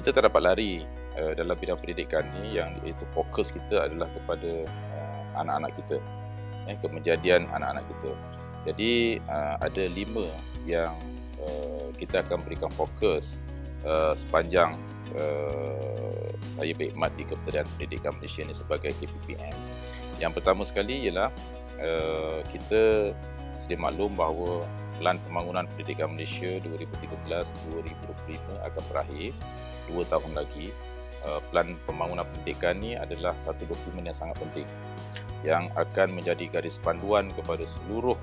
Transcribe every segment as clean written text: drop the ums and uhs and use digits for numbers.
kita tak dapat lari dalam bidang pendidikan ni, yang itu fokus kita adalah kepada anak-anak kita, kejadian anak-anak kita. Jadi ada 5 yang kita akan berikan fokus sepanjang saya berkhidmat di Kementerian Pendidikan Malaysia ini sebagai KPPM. Yang pertama sekali ialah kita sedia maklum bahawa Pelan Pembangunan Pendidikan Malaysia 2013-2025 akan berakhir 2 tahun lagi. Pelan Pembangunan Pendidikan ini adalah satu dokumen yang sangat penting yang akan menjadi garis panduan kepada seluruh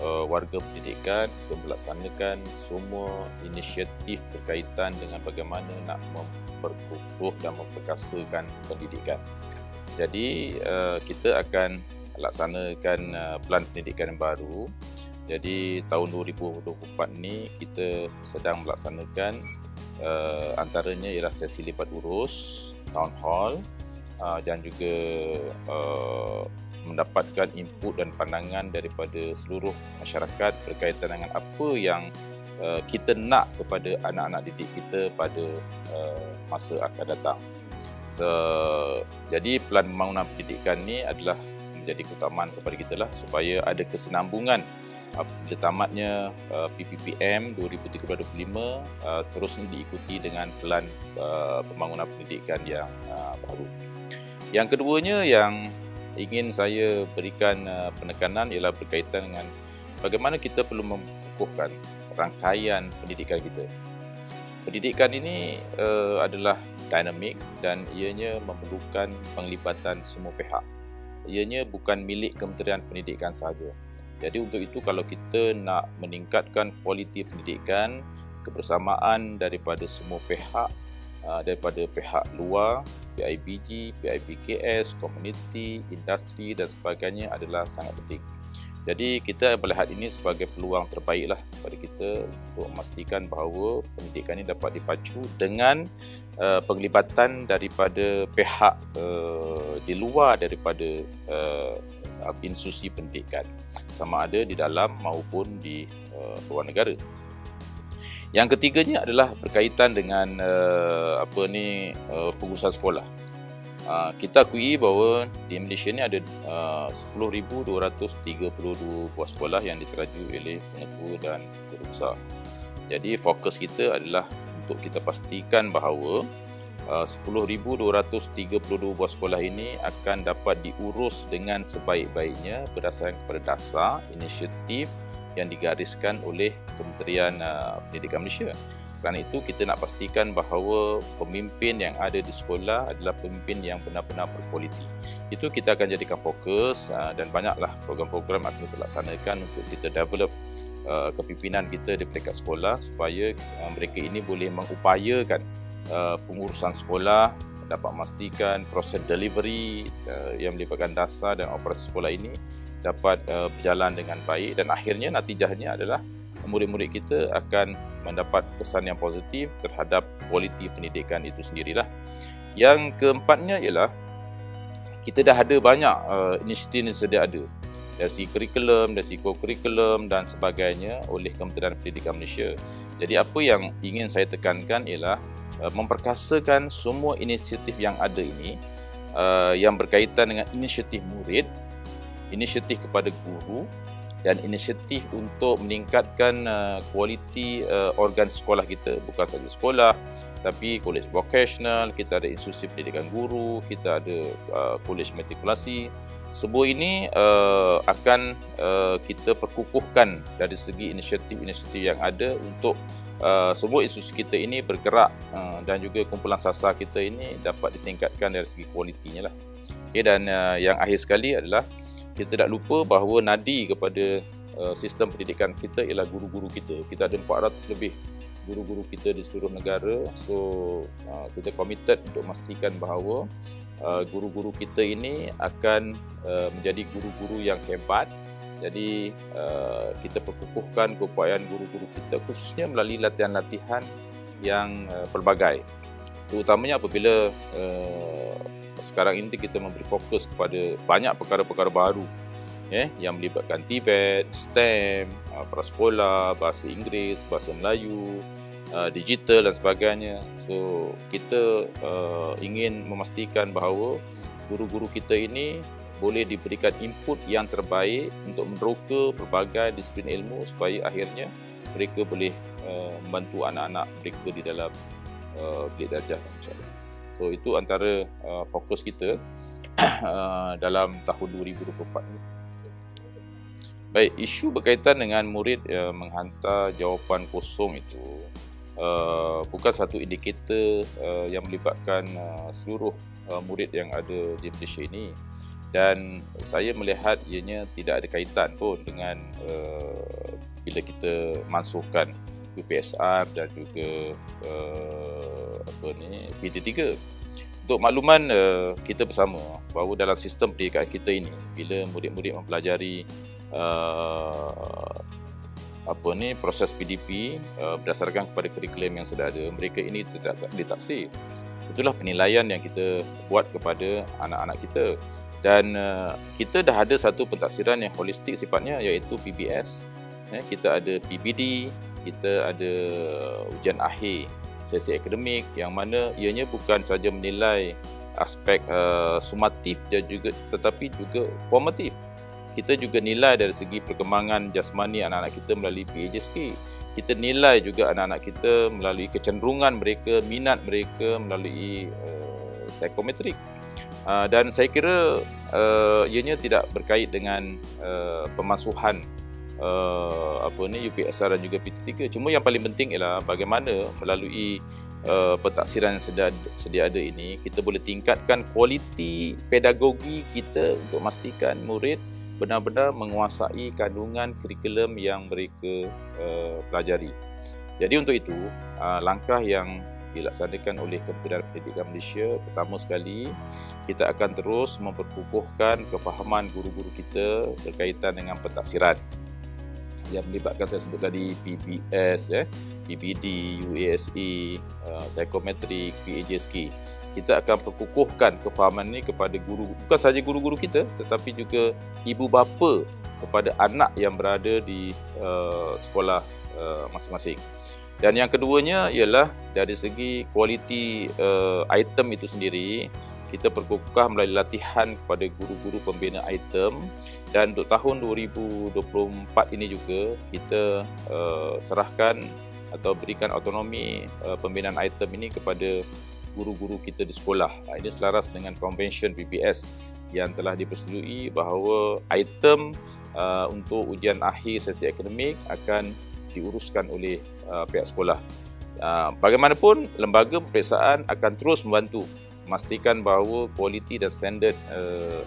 warga pendidikan untuk melaksanakan semua inisiatif berkaitan dengan bagaimana nak memperkukuh dan memperkasakan pendidikan. Jadi kita akan laksanakan pelan pendidikan yang baru. Jadi tahun 2024 ni kita sedang melaksanakan antaranya ialah sesi lipat urus, town hall, dan juga mendapatkan input dan pandangan daripada seluruh masyarakat berkaitan dengan apa yang kita nak kepada anak-anak didik kita pada masa akan datang. Jadi pelan pembangunan pendidikan ni adalah menjadi keutamaan kepada kita lah, supaya ada kesinambungan bila tamatnya PPPM 2023-2025 terus diikuti dengan pelan pembangunan pendidikan yang baru. Yang keduanya yang ingin saya berikan penekanan ialah berkaitan dengan bagaimana kita perlu mengukuhkan rangkaian pendidikan kita. Pendidikan ini adalah dinamik dan ianya memerlukan penglibatan semua pihak. Ianya bukan milik Kementerian Pendidikan sahaja. Jadi untuk itu, kalau kita nak meningkatkan kualiti pendidikan, kebersamaan daripada semua pihak, daripada pihak luar, PIBG, PIBKS, komuniti, industri dan sebagainya adalah sangat penting. Jadi kita melihat ini sebagai peluang terbaiklah kepada kita untuk memastikan bahawa pendidikan ini dapat dipacu dengan penglibatan daripada pihak di luar daripada institusi pendidikan, sama ada di dalam maupun di luar negara. Yang ketiganya adalah berkaitan dengan pengurusan sekolah. Kita akui bahawa di Malaysia ni ada 10,232 buah sekolah yang diteraju oleh pengetua dan guru besar. Jadi fokus kita adalah untuk kita pastikan bahawa 10,232 buah sekolah ini akan dapat diurus dengan sebaik-baiknya berdasarkan kepada dasar inisiatif yang digariskan oleh Kementerian Pendidikan Malaysia. Kerana itu kita nak pastikan bahawa pemimpin yang ada di sekolah adalah pemimpin yang benar-benar berkualiti. Itu kita akan jadikan fokus dan banyaklah program-program akan kita laksanakan untuk kita develop kepimpinan kita di peringkat sekolah supaya mereka ini boleh mengupayakan pengurusan sekolah, dapat memastikan proses delivery yang melibatkan dasar dan operasi sekolah ini dapat berjalan dengan baik, dan akhirnya natijahnya adalah murid-murid kita akan mendapat kesan yang positif terhadap kualiti pendidikan itu sendirilah. Yang keempatnya ialah kita dah ada banyak inisiatif yang sedia ada dari segi kurikulum, dari segi co-kurikulum dan sebagainya oleh Kementerian Pendidikan Malaysia. Jadi apa yang ingin saya tekankan ialah memperkasakan semua inisiatif yang ada ini yang berkaitan dengan inisiatif murid, inisiatif kepada guru dan inisiatif untuk meningkatkan kualiti organ sekolah kita. Bukan saja sekolah, tapi kolej vocational, kita ada institusi pendidikan guru, kita ada kolej matrikulasi. Semua ini akan kita perkukuhkan dari segi inisiatif-inisiatif yang ada untuk semua institusi kita ini bergerak dan juga kumpulan sasar kita ini dapat ditingkatkan dari segi kualitinya lah. Okay, dan yang akhir sekali adalah kita tak lupa bahawa nadi kepada sistem pendidikan kita ialah guru-guru kita. Kita ada 400 lebih guru-guru kita di seluruh negara. So kita committed untuk memastikan bahawa guru-guru kita ini akan menjadi guru-guru yang hebat. Jadi kita perkukuhkan keupayaan guru-guru kita khususnya melalui latihan-latihan yang pelbagai. Terutamanya apabila sekarang ini kita memberi fokus kepada banyak perkara-perkara baru yang melibatkan TVET, STEM, prasekolah, bahasa Inggeris, bahasa Melayu, digital dan sebagainya. So kita ingin memastikan bahawa guru-guru kita ini boleh diberikan input yang terbaik untuk meneroka pelbagai disiplin ilmu supaya akhirnya mereka boleh membantu anak-anak mereka di dalam bilik darjah, insya-Allah. So itu antara fokus kita dalam tahun 2024 ini. Baik, isu berkaitan dengan murid menghantar jawapan kosong itu bukan satu indikator yang melibatkan seluruh murid yang ada di Malaysia ini, dan saya melihat ianya tidak ada kaitan pun dengan bila kita mansuhkan UPSR dan juga PD3. Untuk makluman kita bersama bahawa dalam sistem pendidikan kita ini, bila murid-murid mempelajari proses PDP berdasarkan kepada kurikulum yang sudah ada, mereka ini tidak ditaksir. Itulah penilaian yang kita buat kepada anak-anak kita, dan kita dah ada satu pentaksiran yang holistik sifatnya, iaitu PBS. Kita ada PBD, kita ada ujian akhir sesi akademik, yang mana ianya bukan saja menilai aspek sumatif dan juga, tetapi juga formatif. Kita juga nilai dari segi perkembangan jasmani anak-anak kita melalui PAJSK. Kita nilai juga anak-anak kita melalui kecenderungan mereka, minat mereka melalui psikometrik. Dan saya kira ianya tidak berkait dengan pemasuhan UPSR dan juga PT3. Cuma yang paling penting ialah bagaimana melalui pentaksiran yang sedia ada ini kita boleh tingkatkan kualiti pedagogi kita untuk memastikan murid benar-benar menguasai kandungan kurikulum yang mereka pelajari. Jadi untuk itu, langkah yang dilaksanakan oleh Kementerian Pendidikan Malaysia, pertama sekali kita akan terus memperkukuhkan kefahaman guru-guru kita berkaitan dengan pentaksiran yang melibatkan, saya sebut tadi, PBS, PBD, UASE, psikometrik, PAJSK. Kita akan perkukuhkan kefahaman ini kepada guru, bukan sahaja guru-guru kita, tetapi juga ibu bapa kepada anak yang berada di sekolah masing-masing. Dan yang keduanya ialah dari segi kualiti item itu sendiri, kita perkukuhkan melalui latihan kepada guru-guru pembina item, dan untuk tahun 2024 ini juga kita serahkan atau berikan autonomi pembinaan item ini kepada guru-guru kita di sekolah. Ini selaras dengan Convention PBS yang telah dipersetujui bahawa item untuk ujian akhir sesi akademik akan diuruskan oleh pihak sekolah. Bagaimanapun, lembaga peperiksaan akan terus membantu memastikan bahawa kualiti dan standard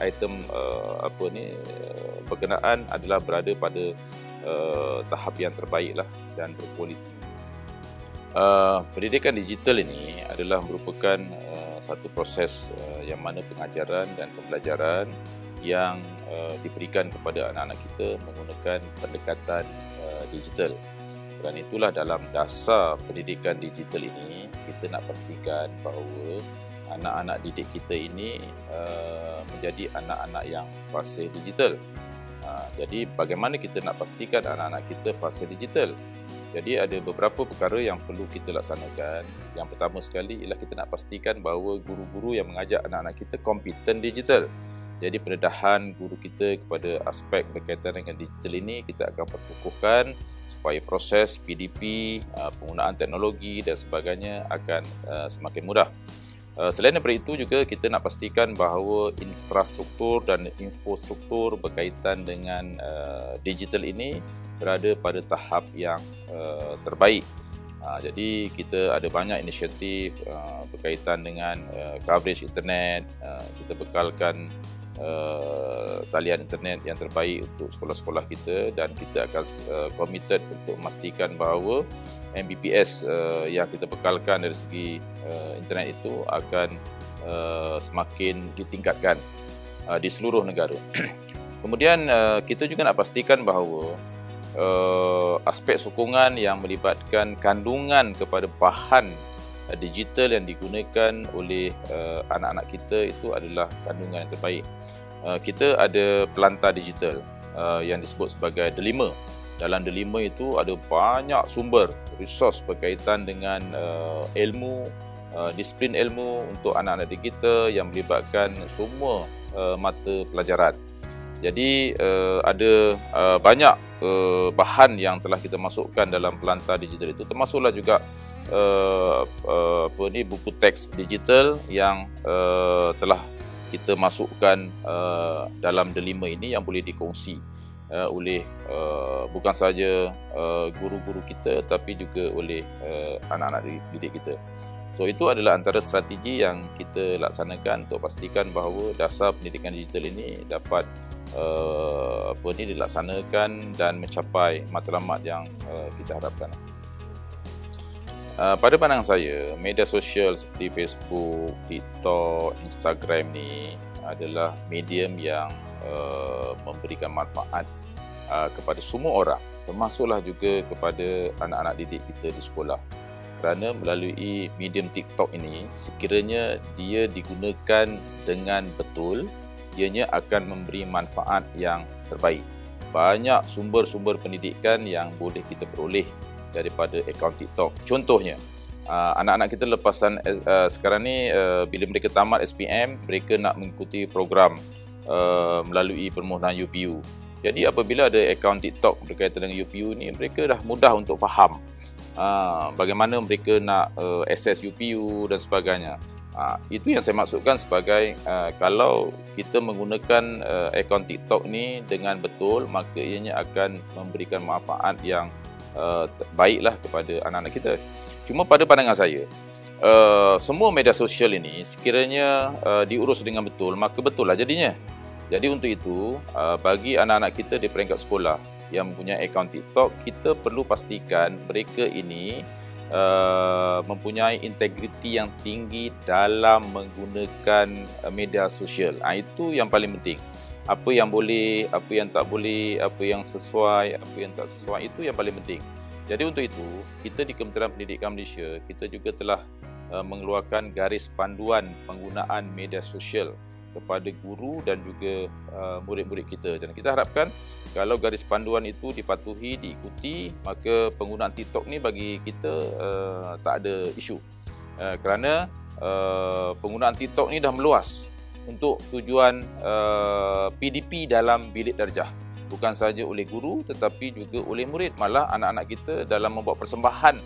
item berkenaan adalah berada pada tahap yang terbaiklah dan berkualiti. Pendidikan digital ini adalah merupakan satu proses yang mana pengajaran dan pembelajaran yang diberikan kepada anak-anak kita menggunakan pendekatan digital. Dan itulah dalam dasar pendidikan digital ini, kita nak pastikan bahawa anak-anak didik kita ini menjadi anak-anak yang fasih digital. Jadi bagaimana kita nak pastikan anak-anak kita fasih digital? Jadi ada beberapa perkara yang perlu kita laksanakan. Yang pertama sekali ialah kita nak pastikan bahawa guru-guru yang mengajar anak-anak kita kompeten digital. Jadi pendedahan guru kita kepada aspek berkaitan dengan digital ini kita akan perkukuhkan supaya proses PDP, penggunaan teknologi dan sebagainya akan semakin mudah. Selain daripada itu juga kita nak pastikan bahawa infrastruktur dan infrastruktur berkaitan dengan digital ini berada pada tahap yang terbaik. Jadi kita ada banyak inisiatif berkaitan dengan coverage internet. Kita bekalkan talian internet yang terbaik untuk sekolah-sekolah kita, dan kita akan committed untuk memastikan bahawa MBPS yang kita bekalkan dari segi internet itu akan semakin ditingkatkan di seluruh negara. Kemudian kita juga nak pastikan bahawa aspek sokongan yang melibatkan kandungan kepada bahan digital yang digunakan oleh anak-anak kita itu adalah kandungan yang terbaik. Kita ada pelantar digital yang disebut sebagai delima. Dalam delima itu ada banyak sumber resource berkaitan dengan ilmu, disiplin ilmu untuk anak-anak kita yang melibatkan semua mata pelajaran. Jadi ada banyak bahan yang telah kita masukkan dalam pelantar digital itu, termasuklah juga buku teks digital yang telah kita masukkan dalam delima ini yang boleh dikongsi oleh bukan saja guru-guru kita tapi juga oleh anak-anak didik kita. So itu adalah antara strategi yang kita laksanakan untuk pastikan bahawa dasar pendidikan digital ini dapat dilaksanakan dan mencapai matlamat yang kita harapkan. Pada pandangan saya, media sosial seperti Facebook, TikTok, Instagram ni adalah medium yang memberikan manfaat kepada semua orang, termasuklah juga kepada anak-anak didik kita di sekolah. Kerana melalui medium TikTok ini, sekiranya dia digunakan dengan betul, ianya akan memberi manfaat yang terbaik. Banyak sumber-sumber pendidikan yang boleh kita peroleh daripada akaun TikTok. Contohnya, anak-anak kita lepasan sekarang ni bila mereka tamat SPM, mereka nak mengikuti program melalui permohonan UPU. Jadi apabila ada akaun TikTok berkaitan dengan UPU ni, mereka dah mudah untuk faham bagaimana mereka nak akses UPU dan sebagainya. Itu yang saya maksudkan sebagai kalau kita menggunakan akaun TikTok ni dengan betul, maka ianya akan memberikan manfaat yang baiklah kepada anak-anak kita. Cuma pada pandangan saya, semua media sosial ini sekiranya diurus dengan betul, maka betul lah jadinya. Jadi untuk itu, bagi anak-anak kita di peringkat sekolah yang mempunyai akaun TikTok, kita perlu pastikan mereka ini mempunyai integriti yang tinggi dalam menggunakan media sosial. Itu yang paling penting. Apa yang boleh, apa yang tak boleh, apa yang sesuai, apa yang tak sesuai, itu yang paling penting. Jadi untuk itu, kita di Kementerian Pendidikan Malaysia, kita juga telah mengeluarkan garis panduan penggunaan media sosial kepada guru dan juga murid-murid kita. Dan kita harapkan kalau garis panduan itu dipatuhi, diikuti, maka penggunaan TikTok ni bagi kita tak ada isu. Kerana penggunaan TikTok ni dah meluas untuk tujuan PDP dalam bilik darjah. Bukan sahaja oleh guru tetapi juga oleh murid. Malah anak-anak kita dalam membuat persembahan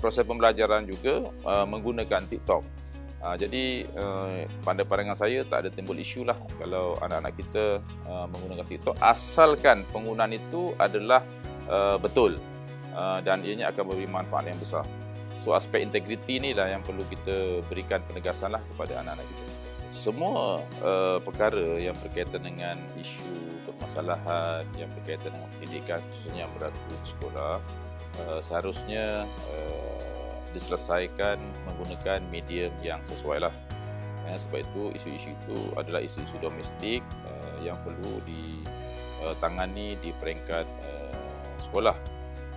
proses pembelajaran juga menggunakan TikTok. Jadi pada pandangan saya tak ada timbul isu lah kalau anak-anak kita menggunakan TikTok, asalkan penggunaan itu adalah betul dan ianya akan memberi manfaat yang besar. So aspek integriti ni lah yang perlu kita berikan penegasan lah kepada anak-anak kita. Semua perkara yang berkaitan dengan isu permasalahan yang berkaitan dengan pendidikan khususnya yang berlaku di sekolah seharusnya diselesaikan menggunakan medium yang sesuai lah. Sebab itu isu-isu itu adalah isu-isu domestik yang perlu ditangani di peringkat sekolah.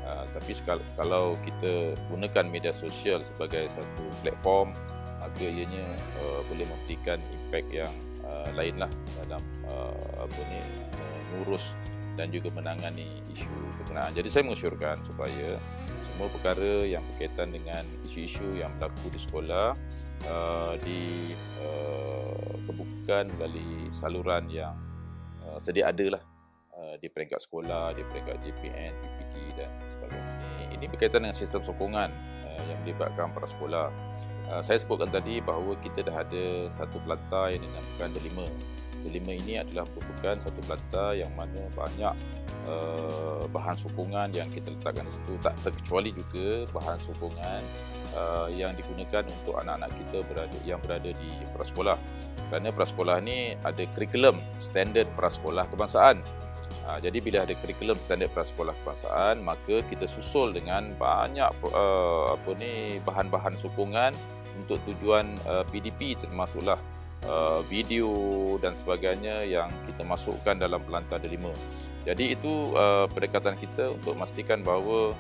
Tapi kalau kita gunakan media sosial sebagai satu platform, maka ianya boleh memberikan impak yang lain lah dalam mengurus dan juga menangani isu berkenaan. Jadi saya mengesyorkan supaya semua perkara yang berkaitan dengan isu-isu yang berlaku di sekolah dikebukakan melalui saluran yang sedia ada lah di peringkat sekolah, di peringkat JPN, PPD dan sebagainya. Ini berkaitan dengan sistem sokongan yang melibatkan para sekolah. Saya sebutkan tadi bahawa kita dah ada satu pelantar yang dinamakan delima. Delima ini adalah merupakan satu pelantar yang mana banyak bahan sokongan yang kita letakkan di situ, tak terkecuali juga bahan sokongan yang digunakan untuk anak-anak kita yang berada di prasekolah. Kerana prasekolah ni ada kurikulum standard prasekolah kebangsaan. Jadi bila ada kurikulum standard prasekolah kebangsaan, maka kita susul dengan banyak bahan-bahan sokongan untuk tujuan PDP, termasuklah video dan sebagainya yang kita masukkan dalam pelantar delima. Jadi itu pendekatan kita untuk memastikan bahawa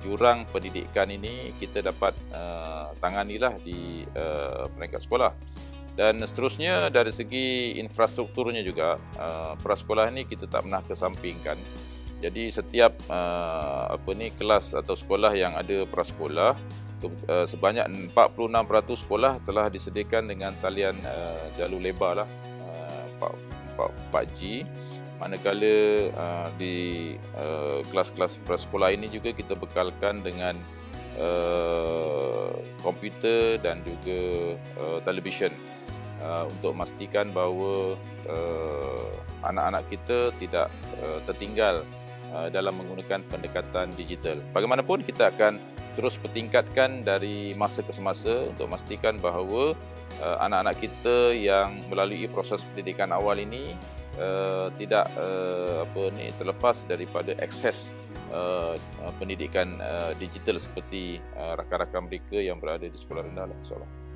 jurang pendidikan ini kita dapat tanganilah di peringkat sekolah. Dan seterusnya dari segi infrastrukturnya juga, prasekolah ini kita tak pernah kesampingkan. Jadi setiap kelas atau sekolah yang ada prasekolah, sebanyak 46% sekolah telah disediakan dengan talian jalur lebar lah, 4G. Manakala di kelas-kelas prasekolah ini juga kita bekalkan dengan komputer dan juga televisyen untuk memastikan bahawa anak-anak kita tidak tertinggal dalam menggunakan pendekatan digital. Bagaimanapun kita akan terus bertingkatkan dari masa ke semasa untuk memastikan bahawa anak-anak kita yang melalui proses pendidikan awal ini tidak terlepas daripada akses pendidikan digital seperti rakan-rakan mereka yang berada di sekolah rendah, InsyaAllah.